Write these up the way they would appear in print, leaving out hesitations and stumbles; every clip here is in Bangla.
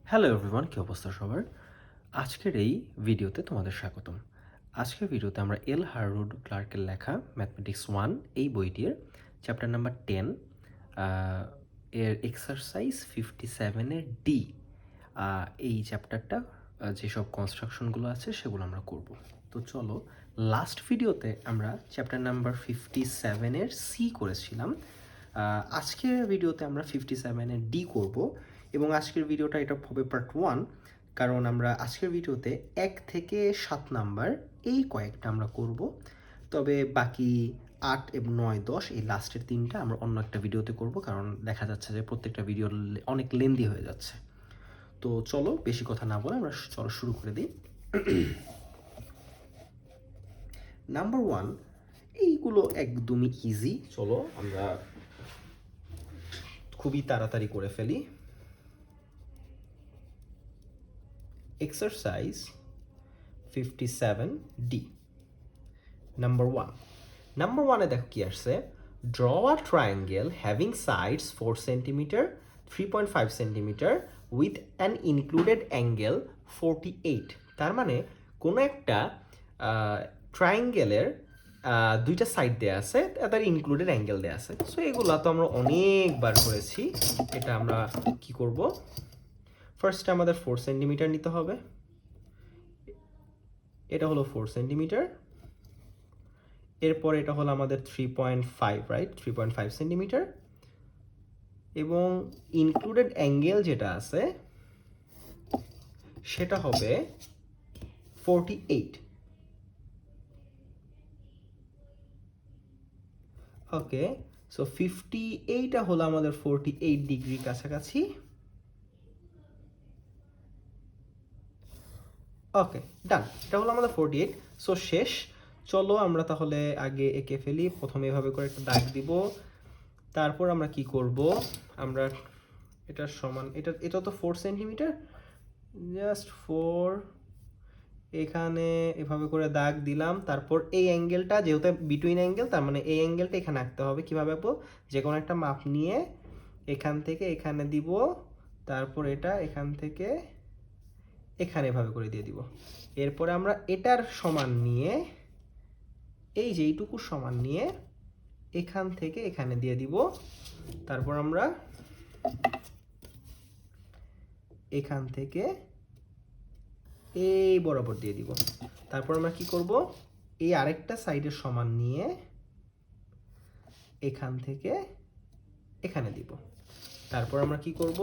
হ্যালো এভরিওয়ান, কী অবস্থা সবার? আজকের এই ভিডিওতে তোমাদের স্বাগতম। আজকের ভিডিওতে আমরা এল হারউড ক্লার্কের লেখা ম্যাথমেটিক্স 1 এই বইটির চ্যাপ্টার নাম্বার 10 এর এক্সারসাইজ 57 এর ডি এই চ্যাপ্টারটা যেসব কনস্ট্রাকশনগুলো আছে সেগুলো আমরা করব। তো চলো, লাস্ট ভিডিওতে আমরা চ্যাপ্টার নাম্বার 57 এর সি করেছিলাম। আজকের ভিডিওতে আমরা 57 এর ডি করব এবং আজকের ভিডিওটা এটা হবে পার্ট 1, কারণ আমরা আজকের ভিডিওতে 1 থেকে 7 নাম্বার এই কয়েকটা আমরা করব। তবে বাকি 8 এবং 9, 10 এই লাস্টের 3টা আমরা অন্য একটা ভিডিওতে করব, কারণ দেখা যাচ্ছে যে প্রত্যেকটা ভিডিও অনেক লেন্দি হয়ে যাচ্ছে। তো চলো, বেশি কথা না বলে আমরা শুরু করে দিই। নাম্বার 1, এইগুলো একদমই ইজি। চলো আমরা খুবই তাড়াতাড়ি করে ফেলি। Exercise 57D number 1। নাম্বার 1-এ দেখো কি আসছে, draw a triangle having sides 4 centimetre 3.5 centimetre with an included angle 48। তার মানে কোনো একটা ট্রায়াঙ্গেলের দুইটা সাইড দেওয়া আছে, তার ইনক্লুডেড অ্যাঙ্গেল দেওয়া আছে। সো এগুলো তো আমরা অনেকবার করেছি। এটা আমরা কি করব, ফার্স্টে আমাদের 4 সেন্টিমিটার নিতে হবে। এটা হলো 4 সেন্টিমিটার। এরপর এটা হলো আমাদের 3.5, রাইট, 3.5 সেন্টিমিটার। এবং ইনক্লুডেড অ্যাঙ্গেল যেটা আছে সেটা হবে 48। ওকে, সো 58টা হলো আমাদের 48 ডিগ্রি কাছাকাছি। ওকে, ডান, এটা হলো আমাদের 48। সো শেষ। চলো আমরা তাহলে আগে এঁকে ফেলি। প্রথমে এভাবে করে একটা দাগ দিব, তারপর আমরা কি করব, আমরা এটার সমান, এটা তো 4 সেন্টিমিটার, জাস্ট 4 এখানে এভাবে করে দাগ দিলাম। তারপর এই অ্যাঙ্গেলটা যেহেতু বিটুইন অ্যাঙ্গেল, তার মানে এই অ্যাঙ্গেলটা এখানে আঁকতে হবে। কীভাবে আঁকবো, যে কোনো একটা মাপ নিয়ে এখান থেকে এখানে দিব, তারপর এটা এখান থেকে এখানে এভাবে করে দিয়ে দিব। এরপরে আমরা এটার সমান নিয়ে, এই যে এইটুকুর সমান নিয়ে এখান থেকে এখানে দিয়ে দিব। তারপর আমরা এখান থেকে এই বরাবর দিয়ে দিব। তারপর আমরা কি করব, এই আরেকটা সাইডের সমান নিয়ে এখান থেকে এখানে দিব। তারপর আমরা কি করব,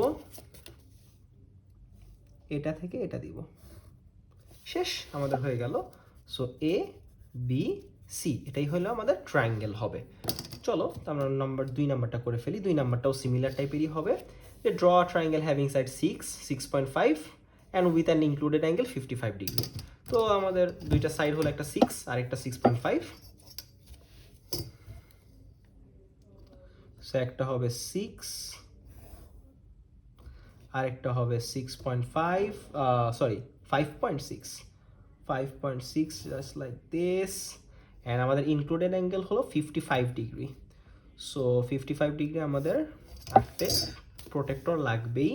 এটা থেকে এটা দিব। শেষ, আমাদের হয়ে গেল। সো এ বি সি, এটাই হলো আমাদের ট্রায়াঙ্গেল হবে। চলো আমরা নাম্বার 2 নাম্বারটা করে ফেলি। 2 নাম্বারটাও সিমিলার টাইপেরই হবে, যে draw a triangle having side 6.5 and with an included angle 55 degree. তো আমাদের দুইটা সাইড হলো, একটা 6 আর একটা 6.5। সো একটা হবে 6 আর একটা হবে 6.5, sorry 5.6, 5.6, just like this. And আমাদের ইনক্লুডেড অ্যাঙ্গেল হলো 55 ডিগ্রি। সো 55 ডিগ্রি আমাদের আঁকতে প্রোটেক্টর লাগবেই।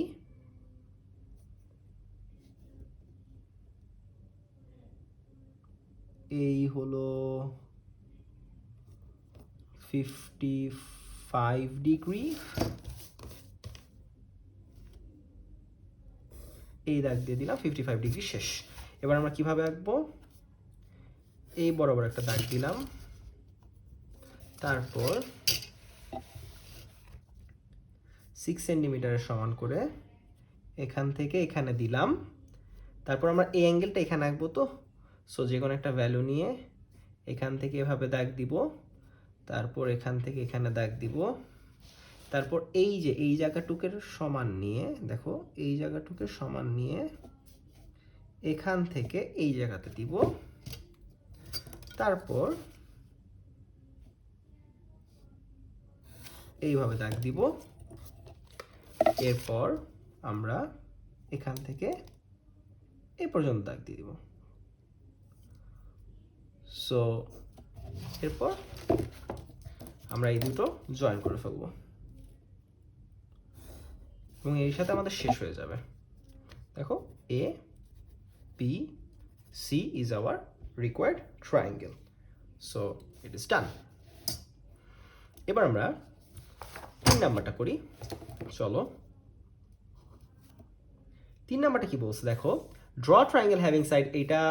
এই হলো 55 ডিগ্রি। এই দাগ দিয়ে দিলাম, 55 ডিগ্রি শেষ। এবার আমরা কিভাবে আঁকবো, এই বরাবর একটা দাগ দিলাম, তারপর 6 সেন্টিমিটারের সমান করে এখান থেকে এখানে দিলাম। তারপর আমরা এই অ্যাঙ্গেলটা এখানে আঁকবো। তো সো যে কোনো একটা ভ্যালু নিয়ে এখান থেকে এভাবে দাগ দিব, তারপর এখান থেকে এখানে দাগ দিব। তারপর এই যে এই জায়গাটুকের সমান নিয়ে, দেখো এই জায়গাটুকের সমান নিয়ে এখান থেকে এই জায়গাতে দিব। তারপর এইভাবে দাগ দিব। এরপর আমরা এখান থেকে এই পর্যন্ত দাগ দিয়ে দিব। সো এরপর আমরা এই দুটো জয়েন করে ফেলবো এবং এর সাথে আমাদের শেষ হয়ে যাবে। দেখো A B C is our required triangle. So it is done. এবার আমরা 3 নাম্বারটা করি। চলো 3 নাম্বারটা কি বলছে দেখো, ড্র ট্রায়াঙ্গেল হ্যাভিং সাইড এটা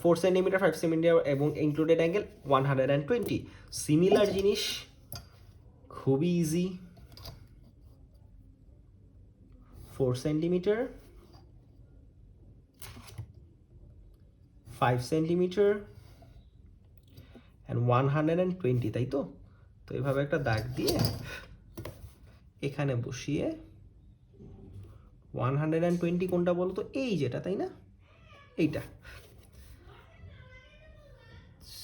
4 সেন্টিমিটার 5 সেন্টিমিটার এবং ইনক্লুডেড অ্যাঙ্গেল 120। সিমিলার জিনিস, খুবই ইজি। 4 সেন্টিমিটার 5 সেন্টিমিটার অ্যান্ড 120, তাই তো? তো এভাবে একটা দাগ দিয়ে এখানে বসিয়ে 120 কোনটা বলো তো? এই যেটা, তাই না? এইটা।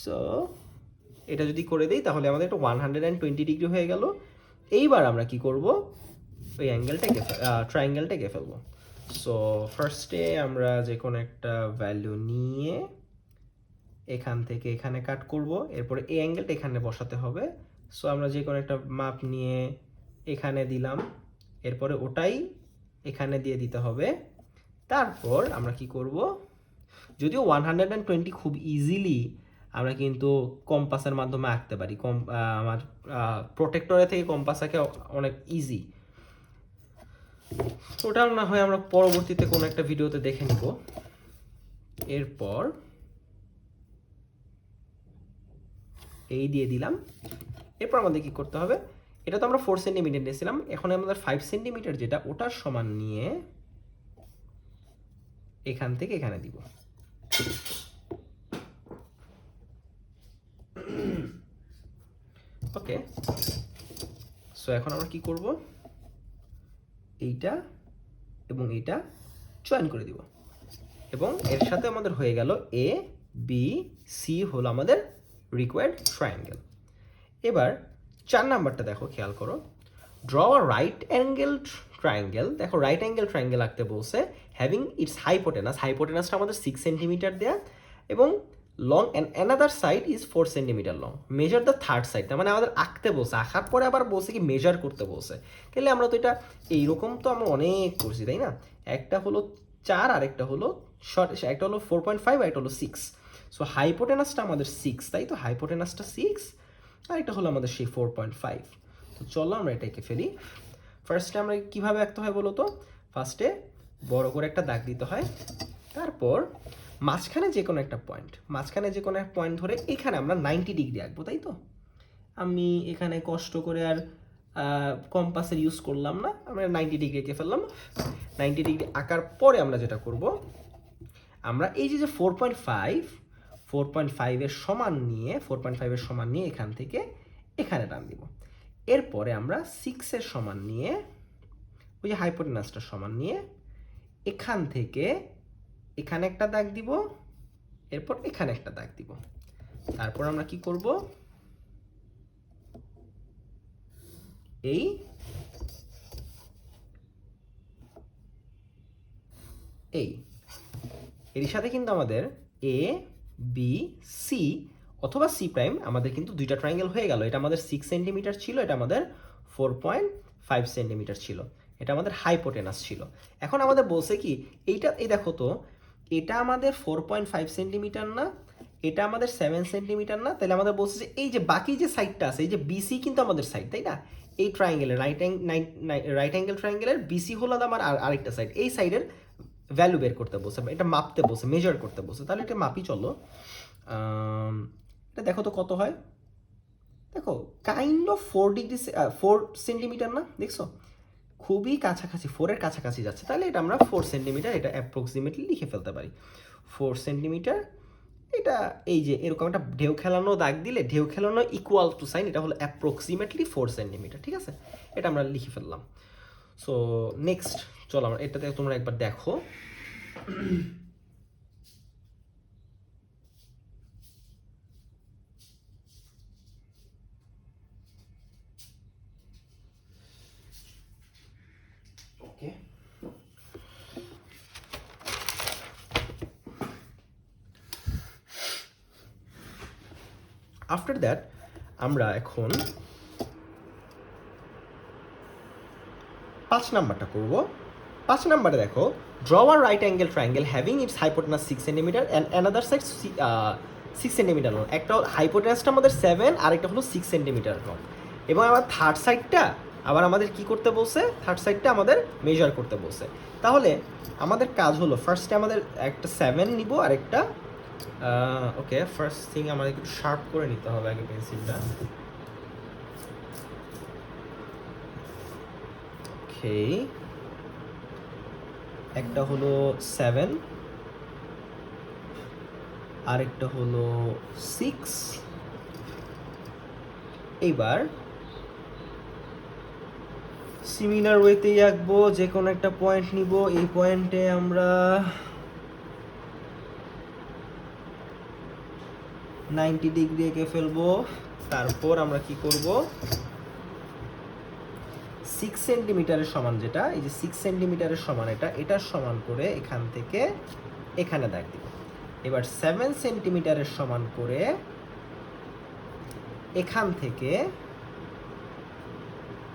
সো এটা যদি করে দেই তাহলে আমাদের একটা 120 ডিগ্রি হয়ে গেল। এইবার আমরা কি করব, ওই অ্যাঙ্গেলটাকে ট্রায়াঙ্গেলটাকে ফেলবো। সো ফার্স্টে আমরা যে কোনো একটা ভ্যালু নিয়ে এখান থেকে এখানে কাট করব, এরপরে এই অ্যাঙ্গেলটা এখানে বসাতে হবে। সো আমরা যে কোনো একটা মাপ নিয়ে এখানে দিলাম, এরপরে ওটাই এখানে দিয়ে দিতে হবে। তারপর আমরা কি করব, যদিও 120 খুব ইজিলি আমরা কিন্তু কম্পাসের মাধ্যমে আঁকতে পারি। আমার প্রোটেক্টরে থেকে কম্পাস আঁকে অনেক ইজি। ওটা না হয় আমরা পরবর্তীতে কোনো একটা ভিডিওতে দেখে নিব। এরপর এই দিয়ে দিলাম। এরপর আমাদের কি করতে হবে, এটা তো আমরা 4 সেন্টিমিটার নিয়েছিলাম, এখন আমাদের 5 সেন্টিমিটার যেটা ওটার সমান নিয়ে এখান থেকে এখানে দিব। ওকে, সো এখন আমরা কি করব, এইটা এবং এইটা জয়েন করে দিব এবং এর সাথে আমাদের হয়ে গেল এ বি সি হলো আমাদের রিকোয়ার্ড ট্রায়াঙ্গেল। এবার 4 নাম্বারটা দেখো, খেয়াল করো, ড্র আ রাইট অ্যাঙ্গেল ট্রায়াঙ্গেল। দেখো রাইট অ্যাঙ্গেল ট্রায়াঙ্গেল আঁকতে বলছে, হ্যাভিং ইটস হাইপোটেনাসটা আমাদের 6 সেন্টিমিটার দেয়া এবং long and another side is 4 centimetre long. Measure the third side, তার মানে আমাদের আঁকতে বলছে, আঁকার পরে আবার বলছে কি মেজার করতে বলছে। তাহলে আমরা তো এটা এইরকম তো আমরা অনেক করছি, তাই না? একটা হলো 4 আর একটা হলো একটা হলো 4.5 আর একটা হলো 6। সো হাইপোটেনাসটা আমাদের 6, তাই তো? হাইপোটেনাসটা 6 আর এটা হলো আমাদের সেই 4.5। তো চলো আমরা এটাকে ফেলি। ফার্স্টে আমরা কীভাবে আঁকতে হয় বলো তো? ফার্স্টে বড় করে একটা দাগ দিতে হয়, তারপর মাঝখানে যে কোনো একটা পয়েন্ট ধরে এখানে আমরা 90 ডিগ্রি আঁকবো, তাই তো? আমি এখানে কষ্ট করে আর কম্পাসের ইউজ করলাম না, আমরা 90 ডিগ্রি এঁকে ফেললাম। 90 ডিগ্রি আঁকার পরে আমরা যেটা করব, আমরা এই যে 4.5 এর সমান নিয়ে এখান থেকে এখানে টান দিব। এরপরে আমরা 6 এর সমান নিয়ে ওই যে হাইপোটেনাসটা সমান নিয়ে এখান থেকে এখানে একটা দাগ দিব, এরপর এখানে একটা দাগ দিব। তারপর আমরা কি করব, এই এর সাথে কিন্তু আমাদের এ বি সি অথবা সি প্রাইম আমাদের কিন্তু দুইটা ট্রায়াঙ্গেল হয়ে গেল। এটা আমাদের 6 সেন্টিমিটার ছিল, এটা আমাদের 4.5 সেন্টিমিটার ছিল, এটা আমাদের হাইপোটেনাস ছিল। এখন আমাদের বলছে কি, এইটা এই দেখো তো, এটা আমাদের 4.5 সেন্টিমিটার না, এটা আমাদের 7 সেন্টিমিটার না, তাহলে আমাদের বলছে যে এই যে বাকি যে সাইডটা আছে, এই যে বিসি কিন্তু আমাদের সাইড, তাই না? এই ট্রায়াঙ্গেলের রাইট অ্যাঙ্গেল ট্রায়াঙ্গেলের বিসি হলো আমার আরেকটা সাইড। এই সাইডের ভ্যালু বের করতে বলছে, এটা মাপতে বলছে, মেজার করতে বলছে। তাহলে এটা মাপি, চলো। এটা দেখো তো কত হয়, দেখো কাইন্ড অফ 4 সেন্টিমিটার না, দেখছো? খুবই কাছাকাছি, 4-এর কাছাকাছি যাচ্ছে। তাহলে এটা আমরা 4 সেন্টিমিটার এটা অ্যাপ্রক্সিমেটলি লিখে ফেলতে পারি। 4 সেন্টিমিটার, এটা এই যে এরকম একটা ঢেউ খেলানো দাগ দিলে, ঢেউ খেলানো ইকুয়াল টু সাইন, এটা হলো অ্যাপ্রক্সিমেটলি 4 সেন্টিমিটার, ঠিক আছে? এটা আমরা লিখে ফেললাম। সো নেক্সট চলো আমরা এটাতে তোমরা একবার দেখো। ওকে, আফটার দ্যাট আমরা এখন 5 নাম্বারটা করব। 5 নম্বরে দেখো, draw a right angle triangle having it's hypotenuse 6 centimetre and another side 6 centimetre long. একটা হাইপোটেনাসটা আমাদের 7 আর একটা হলো 6 সেন্টিমিটার লং, এবং আবার থার্ড সাইডটা আবার আমাদের কি করতে বলছে, থার্ড সাইডটা আমাদের মেজার করতে বলছে। তাহলে আমাদের কাজ হলো ফার্স্টে আমাদের একটা 7 নিব আর একটা ওকে, ফার্স্ট থিং আমাদের একটু শার্প করে নিতে হবে আগে পেন্সিলটা। ওকে, একটা হলো 7 আর একটা হলো 6। এইবার সিমিলার ওয়েতেই আঁকবো, যে কোনো একটা পয়েন্ট নিব, এই পয়েন্টে আমরা 90 ডিগ্রি এঁকে ফেলবো। তারপর আমরা কি করব, 6 সেন্টিমিটারের সমান যেটা, এই যে 6 সেন্টিমিটারের সমান এটার সমান করে এখান থেকে এখানে দাগ দিব। এবার 7 সেন্টিমিটারের সমান করে এখান থেকে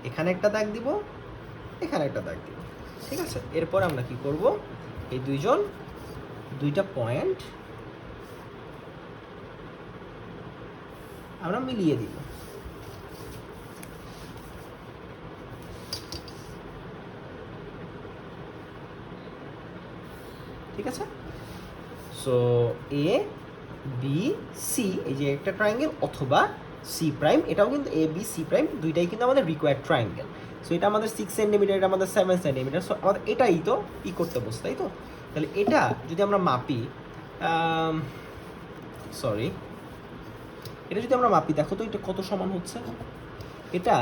এখানে একটা দাগ দিব, এখানে একটা দাগ দিব, ঠিক আছে। এরপর আমরা কি করব, এই দুইটা পয়েন্ট আমরা মিলিয়ে দিব। ঠিক আছে, সো এ বি সি, এই যে একটা ট্রায়াঙ্গেল, অথবা সি প্রাইম, এটাও কিন্তু এ বি সি প্রাইম দুইটাই কিন্তু আমাদের রিকোয়ার্ড ট্রায়াঙ্গেল। সো এটা আমাদের 6 সেন্টিমিটার, এটা আমাদের 7 সেন্টিমিটার। সো আমাদের এটাই তো ই করতে বসে, তাই তো। তাহলে এটা যদি আমরা মাপি, সরি, এটা যদি আমরা মাপি, দেখো তো এটা কত সমান হচ্ছে। এটা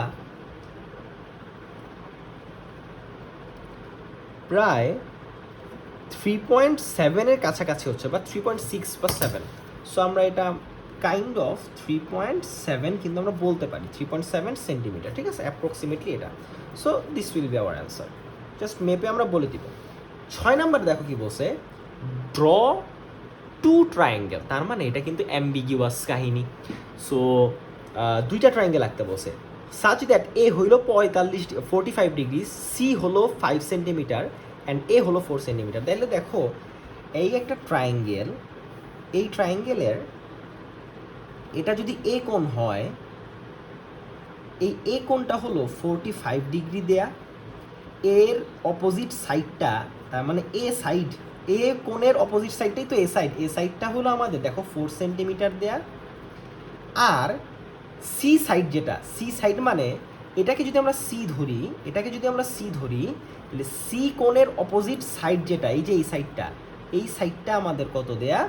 প্রায় 3.7 এর কাছাকাছি হচ্ছে, বা 3.6 বা 7। সো আমরা এটা কাইন্ড অফ 3.7 কিন্তু আমরা বলতে পারি, 3.7 সেন্টিমিটার, ঠিক আছে, অ্যাপ্রক্সিমেটলি এটা। So this will be hour answer. Just মেপে আমরা বলে দিব। 6 নাম্বার দেখো কি বলছে, ড্র 2 ট্রায়াঙ্গেল। তার মানে এটা কিন্তু অ্যাম্বিগিউয়াস কাহিনী। সো দুইটা ট্রায়াঙ্গেল আঁকতে বসে, সাচ দ্যাট এ হইল 45 ডিগ্রি, সি হলো 5 সেন্টিমিটার অ্যান্ড এ হলো 4 সেন্টিমিটার। তাহলে দেখো, এই একটা ট্রায়াঙ্গেল, এই ট্রায়াঙ্গেলের এটা যদি এ কোণ হয়, এই এ কোণটা হলো 45 ডিগ্রি দেয়া, এর অপোজিট সাইডটা, তার মানে এ সাইড, এ কোণের অপোজিট সাইডটাই তো এ সাইড, এ সাইডটা হলো আমাদের দেখো 4 সেন্টিমিটার দেয়া। আর সি সাইড যেটা, সি সাইড মানে এটাকে যদি আমরা সি ধরি, তাহলে সি কোণের অপোজিট সাইড যেটা, এই যে এই সাইডটা আমাদের কত দেয়া,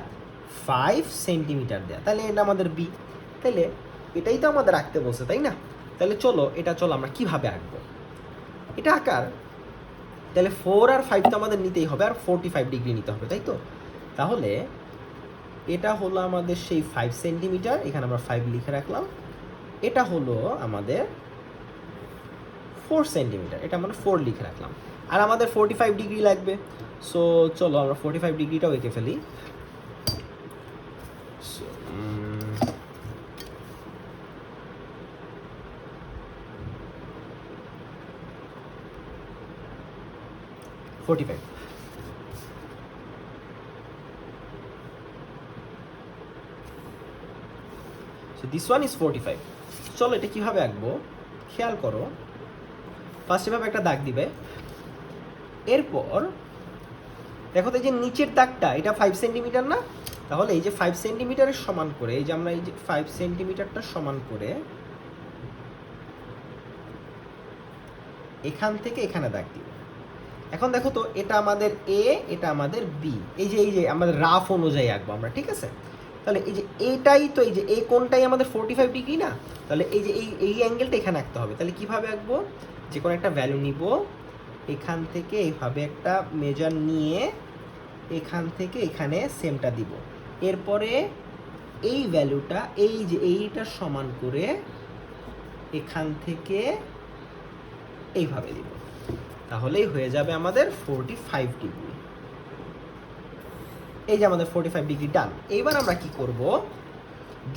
5 সেন্টিমিটার দেয়া। তাহলে এটা আমাদের বি। তাহলে এটাই তো আমাদের আঁকতে বলছে, তাই না। তাহলে চলো আমরা কিভাবে আঁকবো এটা আঁকার। তাহলে 4 আর 5 তো আমাদের নিতেই হবে, আর 45 ডিগ্রি নিতে হবে, তাই তো। তাহলে এটা হলো আমাদের সেই 5 সেন্টিমিটার, এখানে আমরা 5 লিখে রাখলাম। এটা হলো আমাদের 4 সেন্টিমিটার, এটা আমরা 4 লিখে রাখলাম। আর আমাদের 45 ডিগ্রি লাগবে। সো চলো আমরা 45 ডিগ্রিটাও এঁকে ফেলি। So this one is 45. চলো এটা কিভাবে আঁকবো খেয়াল করো। ফার্স্ট এভাবে একটা দাগ দিবে, এরপর দেখো তো এই যে নিচের দাগটা, এটা 5 সেন্টিমিটার না, তাহলে এই যে 5 সেন্টিমিটারের সমান করে, এই যে আমরা এই যে 5 সেন্টিমিটারটা সমান করে এখান থেকে এখানে দাগ দিব। এখন দেখো তো, এটা আমাদের এ, এটা আমাদের বি, এই যে আমাদের রাফ অনুযায়ী আঁকবো আমরা, ঠিক আছে। তাহলে এই যে এটাই তো, এই যে এই কোণটাই আমাদের 45 ডিগ্রি না, তাহলে এই যে এই অ্যাঙ্গেলটা এখানে আঁকতে হবে। তাহলে কিভাবে আঁকবো, যে কোনো একটা ভ্যালু নিব, এখান থেকে এইভাবে একটা মেজার নিয়ে এখান থেকে এখানে সেমটা দিব। এরপরে এই ভ্যালুটা এই যে এইটার সমান করে এখান থেকে এইভাবে দিব, তাহলেই হয়ে যাবে আমাদের 45 ডিগ্রি। এই যে আমাদের 45 ডিগ্রি ডান। এইবার আমরা কি করব,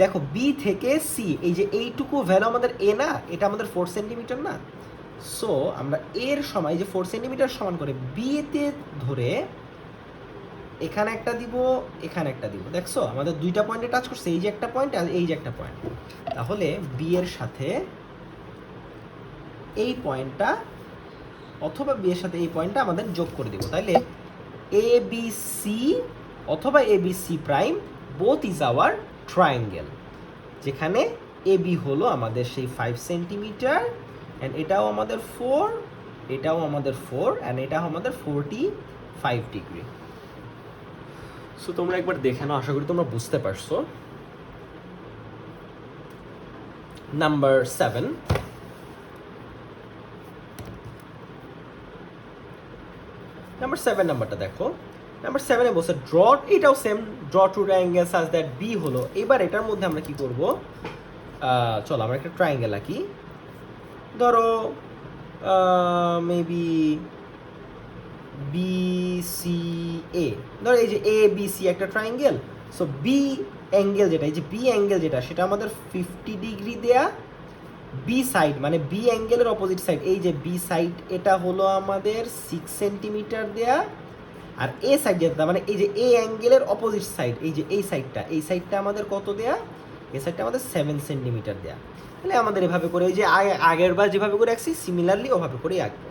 দেখো বি থেকে সি, এই যে এইটুকু ভ্যালু আমাদের এ না, এটা আমাদের 4 সেন্টিমিটার না, সো আমরা এর সময় যে 4 সেন্টিমিটার সমান করে বিতে ধরে এখানে একটা দিব, এখানে একটা দিব। দেখছো আমাদের দুইটা পয়েন্টে টাচ করছে, এই যে একটা পয়েন্ট আর এই যে একটা পয়েন্ট। তাহলে বি এর সাথে এই পয়েন্টটা অথবা বি এর সাথে এই পয়েন্টটা আমাদের যোগ করে দিব। তাইলে এ বি সি অথবা A B C prime both is our triangle, যেখানে এ বি হলো আমাদের সেই 5 সেন্টিমিটার অ্যান্ড এটাও আমাদের 4, এটাও আমাদের 4 অ্যান্ড এটাও আমাদের 45 ডিগ্রি। সো তোমরা একবার দেখে নাও, আশা করি তোমরা বুঝতে পারছো। নাম্বার 7, নাম্বারটা দেখো। নাম্বার 7-এ বলছে ড্র, এটাও same, draw to triangle such that B হলো। এবার এটার মধ্যে আমরা কি করব, চলো আমরা একটা ট্রায়াঙ্গেল আঁকি। ধরো মেবি বি সি এ, ধরো এই যে এ বি সি একটা ট্রায়াঙ্গেল। সো বি অ্যাঙ্গেল যেটা, এই যে বি অ্যাঙ্গেল যেটা, সেটা আমাদের 50 ডিগ্রি দেয়া। বি সাইড মানে বি অ্যাঙ্গেলের অপোজিট সাইড, এই যে বি সাইড, এটা হলো আমাদের 6 সেন্টিমিটার দেয়া। আর এ সাইড যেটা মানে এই যে এ অ্যাঙ্গেলের অপোজিট সাইড, এই যে এই সাইডটা আমাদের কত দেয়া, এই সাইডটা আমাদের 7 সেন্টিমিটার দেয়া। তাহলে আমাদের এভাবে করে, এই যে আগের বার যেভাবে করে আঁকছি সিমিলারলি ওভাবে করেই আঁকবো।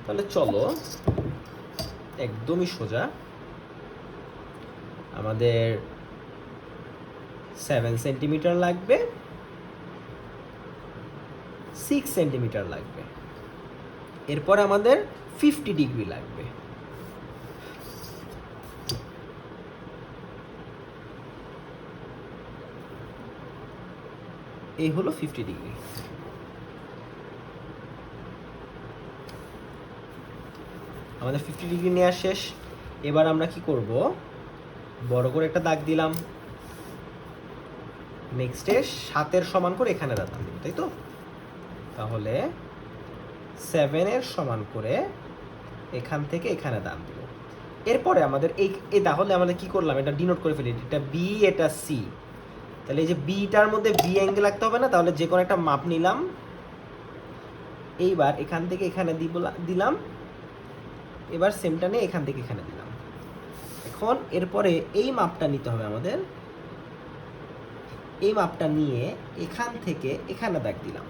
তাহলে চলো একদমই সোজা, আমাদের 7 সেন্টিমিটার লাগবে, 6 সেন্টিমিটার লাগবে, এরপর আমাদের 50 ডিগ্রি লাগবে। এই হলো 50 ডিগ্রি। আমাদের 50 ডিগ্রি নেওয়া শেষ। এবার আমরা কি করব, বড় করে একটা দাগ দিলাম, নেক্সটে 7-এর সমান করে এখানে দাগ দিব, তাই তো? তাহলে 7-এর সমান করে এখান থেকে এখানে দাগ দিব। এরপরে আমাদের এই তাহলে আমরা কি করলাম, এটা ডিনোট করে ফেলি, এটা বি এটা সি। তাহলে এই যে বিটার মধ্যে বি অ্যাঙ্গেল রাখতে হবে না, তাহলে যে কোনো একটা মাপ নিলাম। এইবার এখান থেকে এখানে দিলাম, এবার সেমটা নিয়ে এখান থেকে এখানে দিলাম। এখন এরপরে এই মাপটা নিতে হবে আমাদের, এই মাপটা নিয়ে এখান থেকে এখানে দাগ দিলাম।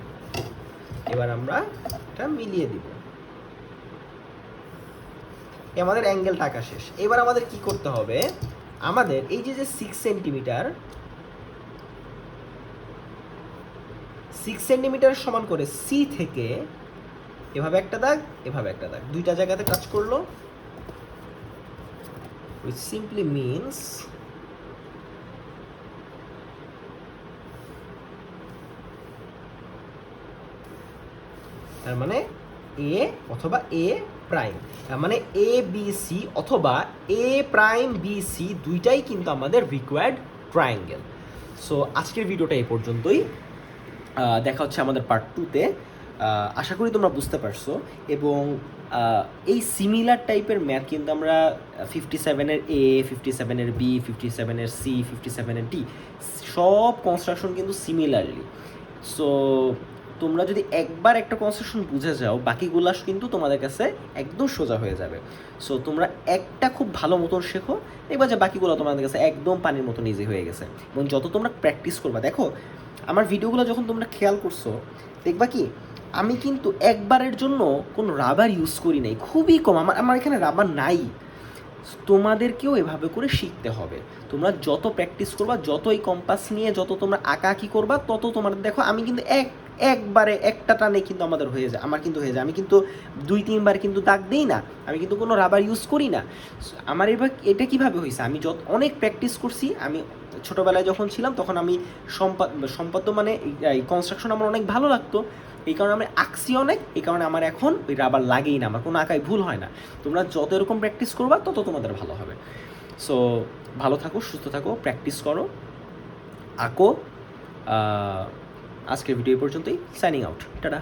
এবার আমরা এটা মিলিয়ে দিব, আমাদের অ্যাঙ্গেলটা আঁকা শেষ। এবার আমাদের কি করতে হবে, আমাদের এই যে 6 সেন্টিমিটার সমান করে সি থেকে এভাবে একটা দাগ, এভাবে একটা দাগ, দুইটা জায়গাতে টাচ করলো, which simply means তার মানে এ অথবা এ প্রাইম, তার মানে এ বি সি অথবা এ প্রাইম বি সি দুইটাই কিন্তু আমাদের রিকোয়ার্ড ট্রায়াঙ্গেল। সো আজকের ভিডিওটা এই পর্যন্তই, দেখা হচ্ছে আমাদের পার্ট 2-তে। আশা করি তোমরা বুঝতে পারছো। এবং এই সিমিলার টাইপের ম্যাথ কিন্তু আমরা 57-এর এ, 57-এর বি, 57-এর সি, 57-এর ডি সব কনস্ট্রাকশন কিন্তু সিমিলারলি। সো তোমরা যদি একবার একটা কনস্ট্রাকশন বুঝে যাও, বাকিগুলো কিন্তু তোমাদের কাছে একদম সোজা হয়ে যাবে। সো তোমরা একটা খুব ভালো মতন শেখো, দেখবা যে বাকিগুলো তোমাদের কাছে একদম পানির মতন ইজি হয়ে গেছে। এবং যত তোমরা প্র্যাকটিস করবা, দেখো আমার ভিডিওগুলো যখন তোমরা খেয়াল করছো, দেখবা কি আমি কিন্তু একবারের জন্য কোনো রাবার ইউজ করি নাই, খুবই কম, আমার এখানে রাবার নাই। তোমাদেরকেও এভাবে করে শিখতে হবে। তোমরা যত প্র্যাকটিস করবা, যত এই কম্পাস নিয়ে যত তোমরা আঁকাআঁকি করবা, তত তোমাদের দেখো আমি কিন্তু একবারে একটা টানে কিন্তু আমাদের হয়ে যায়, আমার কিন্তু হয়ে যায়। আমি কিন্তু 2-3 বার কিন্তু দাগ দিই না, আমি কিন্তু কোনো রাবার ইউজ করি না। আমার এবার এটা কিভাবে হয়েছে, আমি অনেক প্র্যাকটিস করছি। আমি ছোটোবেলায় যখন ছিলাম তখন আমি সম্পাদ্য মানে এই কনস্ট্রাকশন আমার অনেক ভালো লাগতো, এই কারণে আমি আঁকছি অনেক, এই কারণে আমার এখন ওই রাবার লাগেই না, আমার কোনো আঁকায় ভুল হয় না। তোমরা যত এরকম প্র্যাকটিস করবা তত তোমাদের ভালো হবে। সো ভালো থাকো, সুস্থ থাকো, প্র্যাকটিস করো, আঁকো। আজকের ভিডিও পর্যন্তই, সাইনিং আউট, টাটা।